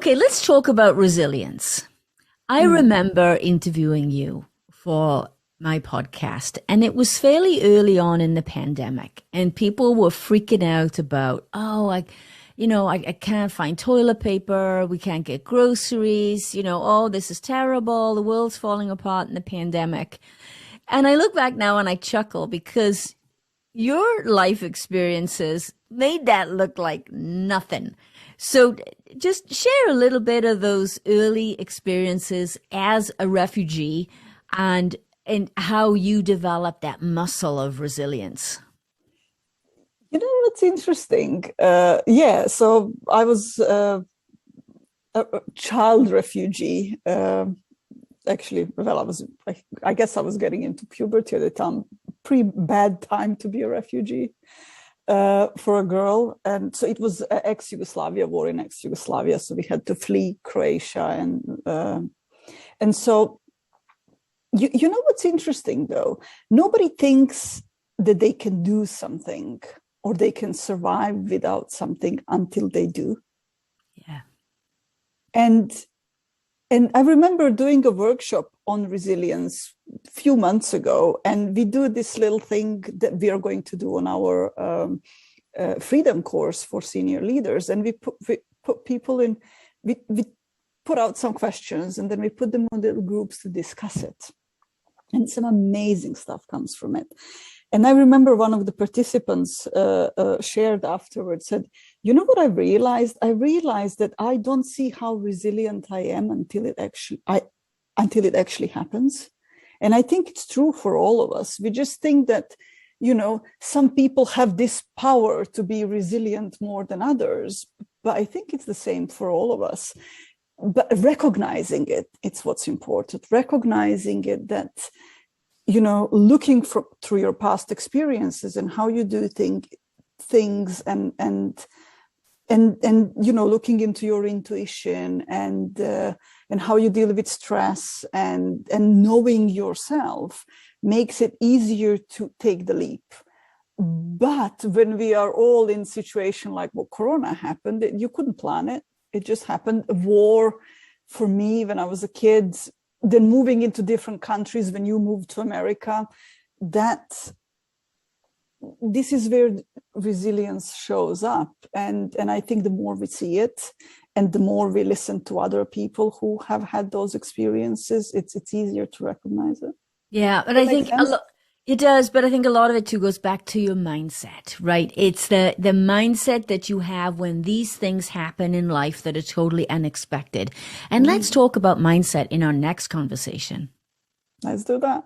Okay, let's talk about resilience. I remember interviewing you for my podcast, and it was fairly early on in the pandemic, and people were freaking out about, I can't find toilet paper, we can't get groceries, oh, this is terrible, the world's falling apart in the pandemic. And I look back now and I chuckle because your life experiences made that look like nothing. So just share a little bit of those early experiences as a refugee and how you developed that muscle of resilience. You know what's interesting? So I was a child refugee. Actually, well, I guess I was getting into puberty at the time. Pretty bad time to be a refugee for a girl. And so it was ex-Yugoslavia, war in ex-Yugoslavia. So we had to flee Croatia. And so, you know what's interesting, though? Nobody thinks that they can do something or they can survive without something until they do. Yeah. And I remember doing a workshop on resilience a few months ago, and we do this little thing that we are going to do on our freedom course for senior leaders. And we put people in, we put out some questions, and then we put them in little groups to discuss it. And some amazing stuff comes from it. And I remember one of the participants shared afterwards, said, you know what I realized? I realized that I don't see how resilient I am until it actually happens. And I think it's true for all of us. We just think that, some people have this power to be resilient more than others, but I think it's the same for all of us. But recognizing it's what's important. Recognizing it that, looking through your past experiences and how you do things and looking into your intuition and how you deal with stress and knowing yourself makes it easier to take the leap. But when we are all in a situation like what Corona happened, you couldn't plan it. It just happened. A war for me when I was a kid, then moving into different countries when you moved to America, this is where resilience shows up. And I think the more we see it and the more we listen to other people who have had those experiences, it's easier to recognize it. Yeah, but I think it does, but I think a lot of it too goes back to your mindset, right? It's the mindset that you have when these things happen in life that are totally unexpected. And let's talk about mindset in our next conversation. Let's do that.